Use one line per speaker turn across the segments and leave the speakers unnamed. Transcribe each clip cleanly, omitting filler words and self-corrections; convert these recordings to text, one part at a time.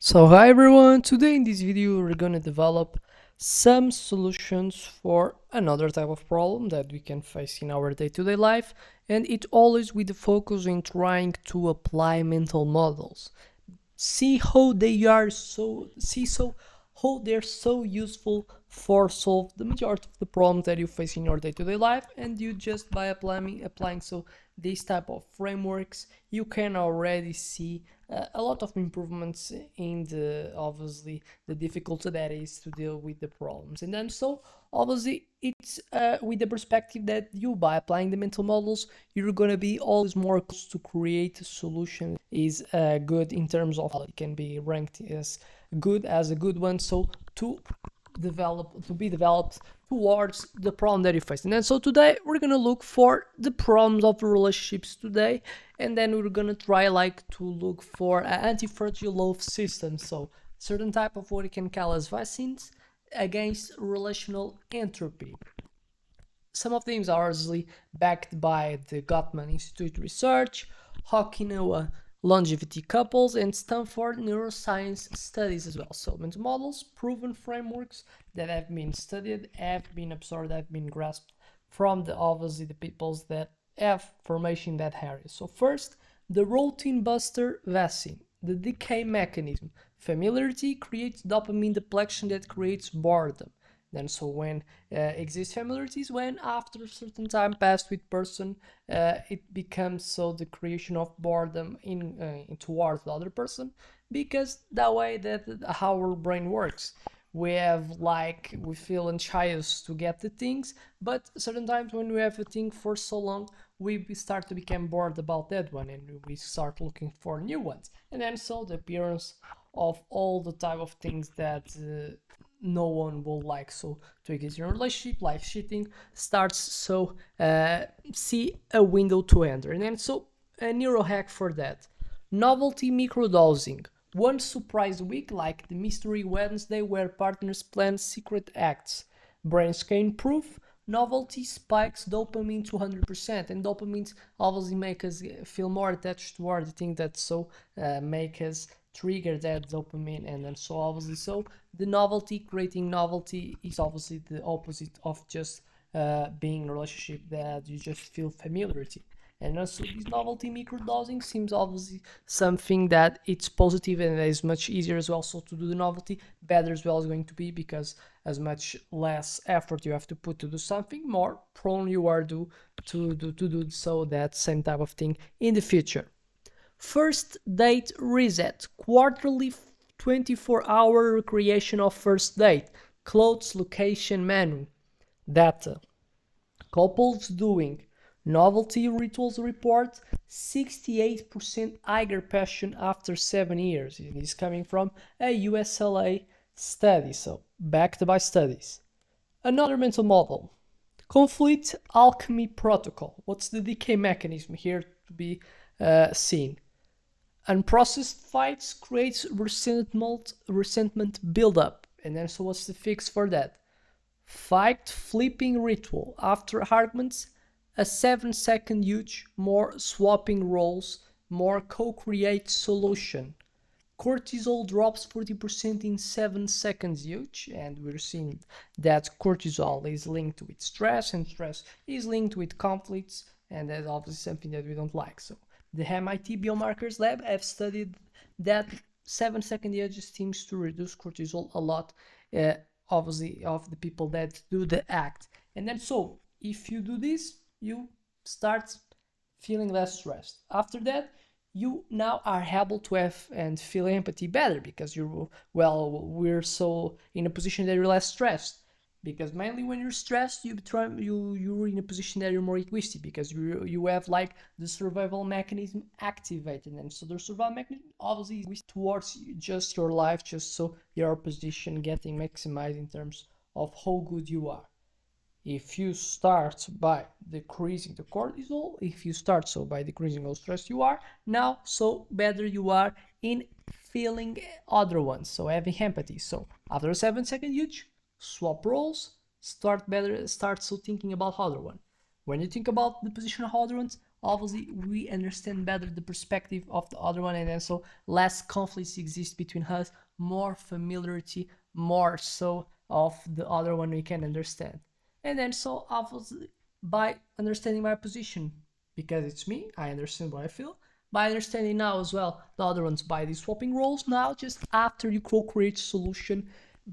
So hi everyone, today in this video we're gonna develop some solutions for another type of problem that we can face in our day-to-day life, and it always with the focus in trying to apply mental models. See how they're so useful for solve the majority of the problems that you face in your day-to-day life, and you just by applying these type of frameworks you can already see a lot of improvements in the obviously the difficulty that is to deal with the problems. And then obviously it's with the perspective that you by applying the mental models you're gonna be always more close to create a solution is good in terms of it can be ranked as a good one, so to be developed towards the problem that you face. And then so today we're gonna look for the problems of the relationships today, and then we're gonna try like to look for an anti-fragile love system, so certain type of what we can call as vaccines against relational entropy. Some of them are obviously backed by the Gottman Institute research, Okinawan longevity couples, and Stanford neuroscience studies as well. So mental models, proven frameworks that have been studied, have been absorbed, have been grasped from the obviously the peoples that have formation in that area. So first, the routine buster vaccine, the decay mechanism. Familiarity creates dopamine depletion that creates boredom. Then so when exists familiarities, when after a certain time passed with person, it becomes so the creation of boredom in towards the other person, because that way that how our brain works. We have like we feel anxious to get the things, but certain times when we have a thing for so long, we start to become bored about that one, and we start looking for new ones. And then so the appearance of all the type of things that no one will like. So to engage in a relationship, life cheating starts. So see a window to enter. And then so a neuro hack for that. Novelty microdosing. One surprise week like the Mystery Wednesday where partners plan secret acts. Brain scan proof. Novelty spikes dopamine to 100%, and dopamines obviously make us feel more attached toward the thing that so make us trigger that dopamine. And then so obviously so the novelty, creating novelty, is obviously the opposite of just being in a relationship that you just feel familiarity. And also this novelty microdosing seems obviously something that it's positive and is much easier as well. So to do the novelty better as well is going to be, because as much less effort you have to put to do something, more prone you are to do so that same type of thing in the future. First date reset, quarterly 24-hour recreation of first date, clothes, location, menu, data. Couples doing novelty rituals report 68% higher passion after 7 years. It is coming from a USLA study, so backed by studies. Another mental model, conflict alchemy protocol. What's the decay mechanism here to be seen? Unprocessed fights creates resentment buildup. And then so what's the fix for that? Fight flipping ritual. After arguments, a 7-second huge, more swapping roles, more co-create solution. Cortisol drops 40% in 7 seconds huge, and we're seeing that cortisol is linked with stress, and stress is linked with conflicts, and that's obviously something that we don't like. So the MIT biomarkers lab have studied that 7-second huge seems to reduce cortisol a lot, obviously of the people that do the act. And then so if you do this, you start feeling less stressed. After that, you now are able to have and feel empathy better, because we're so in a position that you're less stressed, because mainly when you're stressed you're in a position that you're more egoistic, because you have like the survival mechanism activated, and so the survival mechanism obviously is towards just your life, just so your position getting maximized in terms of how good you are. If you start by decreasing the cortisol, if you start so by decreasing how stressed you are, now so better you are in feeling other ones, so having empathy. So after a 7-second huge, swap roles, start so thinking about other one. When you think about the position of other ones, obviously we understand better the perspective of the other one, and then so less conflicts exist between us, more familiarity, more so of the other one we can understand. And then so obviously by understanding my position, because it's me, I understand what I feel. By understanding now as well the other ones by the swapping roles now, just after you co-create solution.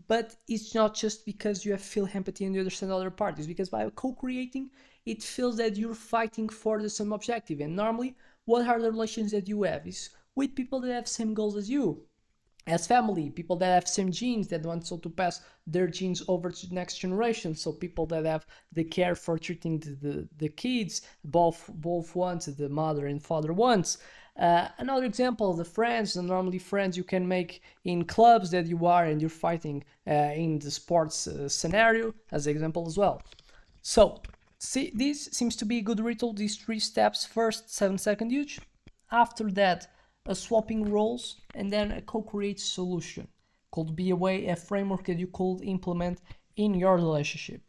But it's not just because you have feel empathy and you understand other parties, because by co-creating it feels that you're fighting for the same objective. And normally what are the relations that you have is with people that have same goals as you, as family, people that have same genes that want so to pass their genes over to the next generation. So people that have the care for treating the kids, both ones, the mother and father ones. Another example, the friends, the normally friends you can make in clubs that you are and you're fighting in the sports scenario as an example as well. So see, this seems to be a good ritual, these 3 steps. First, 7-second use. After that, a swapping roles, and then a co-create solution. Could be a framework that you could implement in your relationship.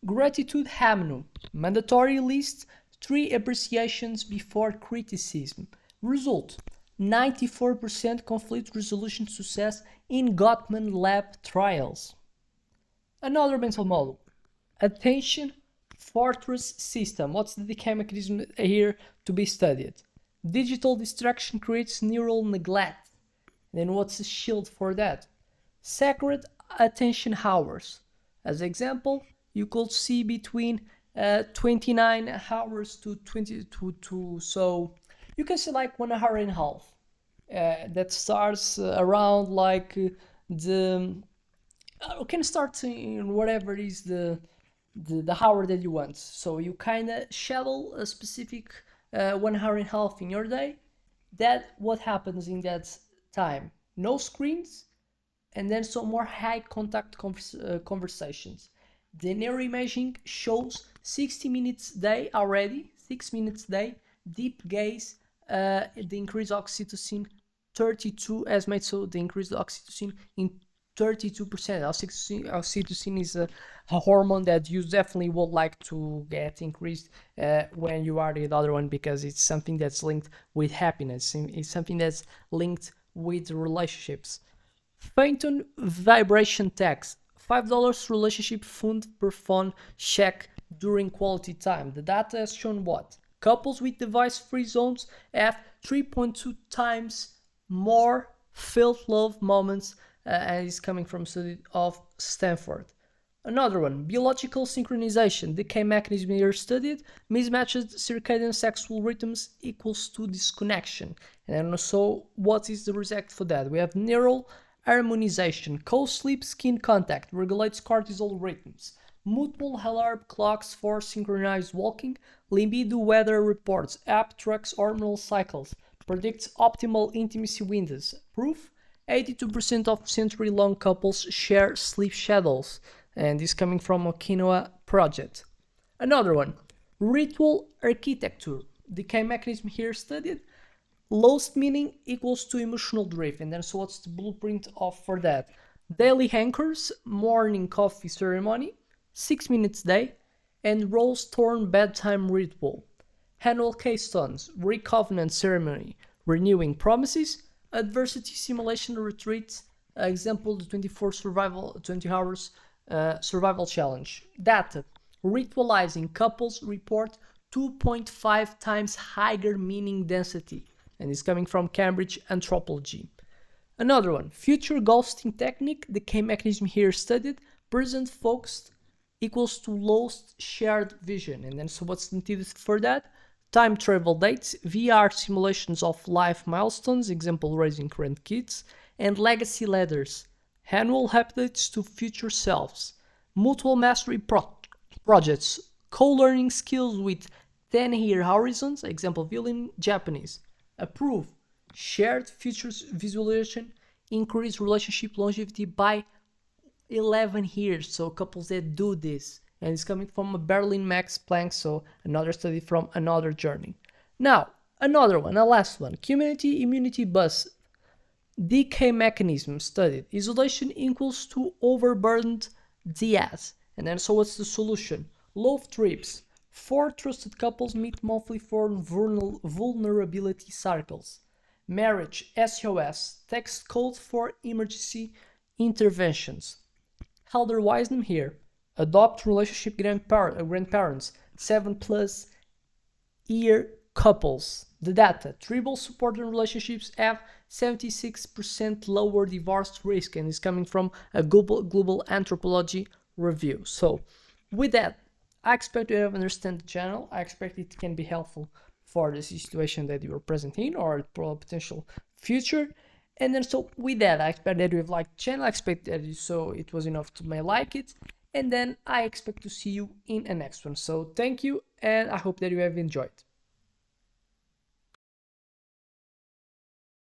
Gratitude Hamnu. Mandatory list 3 appreciations before criticism. Result: 94% conflict resolution success in Gottman lab trials. Another mental model: attention fortress system. What's the decay mechanism here to be studied? Digital distraction creates neural neglect. Then what's the shield for that? Sacred attention hours. As example, you could see between 29 hours to 22, so you can see like 1 hour and a half. That starts around like the can start in whatever is the hour that you want. So you kind of schedule a specific 1 hour and a half in your day. That what happens in that time? No screens, and then some more high contact conversations. The neuroimaging shows 60 minutes day already, 6 minutes day, deep gaze, the increased oxytocin 32 as made, so the increased oxytocin in 32%. Oxytocin is a hormone that you definitely would like to get increased when you are the other one, because it's something that's linked with happiness. It's something that's linked with relationships. Phantom vibration tax. $5 relationship fund per phone check during quality time. The data has shown what? Couples with device-free zones have 3.2 times more felt love moments, and is coming from study of Stanford. Another one, biological synchronization. The key mechanism here studied, mismatched circadian sexual rhythms equals to disconnection. And so what is the result for that? We have neural harmonization, co-sleep skin contact, regulates cortisol rhythms, multiple alarm clocks for synchronized walking, libido weather reports, app tracks hormonal cycles, predicts optimal intimacy windows. Proof: 82% of century-long couples share sleep schedules, and this coming from Okinawan project. Another one, ritual architecture. The key mechanism here studied, lowest meaning equals to emotional drift, and then so what's the blueprint of for that? Daily anchors, morning coffee ceremony, 6 minutes day, and rose thorn bedtime ritual. Annual keystones, recovenant ceremony, renewing promises, adversity simulation retreats, example the 24 survival 20 hours survival challenge. Data: ritualizing couples report 2.5 times higher meaning density, and it's coming from Cambridge Anthropology. Another one, future ghosting technique. The key mechanism here studied, present focused equals to lowest shared vision, and then so what's needed for that? Time travel dates, VR simulations of life milestones, example raising grandkids, and legacy ladders, annual updates to future selves, mutual mastery projects, co-learning skills with 10-year horizons, example violin Japanese. Approve: shared futures visualization, increase relationship longevity by 11 years. So couples that do this, and it's coming from a Berlin Max Planck, so another study from another journey. Now, another one, a last one, community immunity bus. Decay mechanism studied, isolation equals to overburdened Diaz. And then so what's the solution? Low trips, 4 trusted couples meet monthly for vulnerability circles. Marriage SOS, text code for emergency interventions. Elder wisdom here. Adopt relationship grandparents, 7 plus year couples. The data: tribal supported relationships have 76% lower divorce risk, and is coming from a global anthropology review. So, with that, I expect you have understand the channel. I expect it can be helpful for the situation that you are present in or potential future. And then so with that, I expect that you have liked the channel. I expect that you so it was enough to may like it. And then I expect to see you in a next one. So thank you, and I hope that you have enjoyed.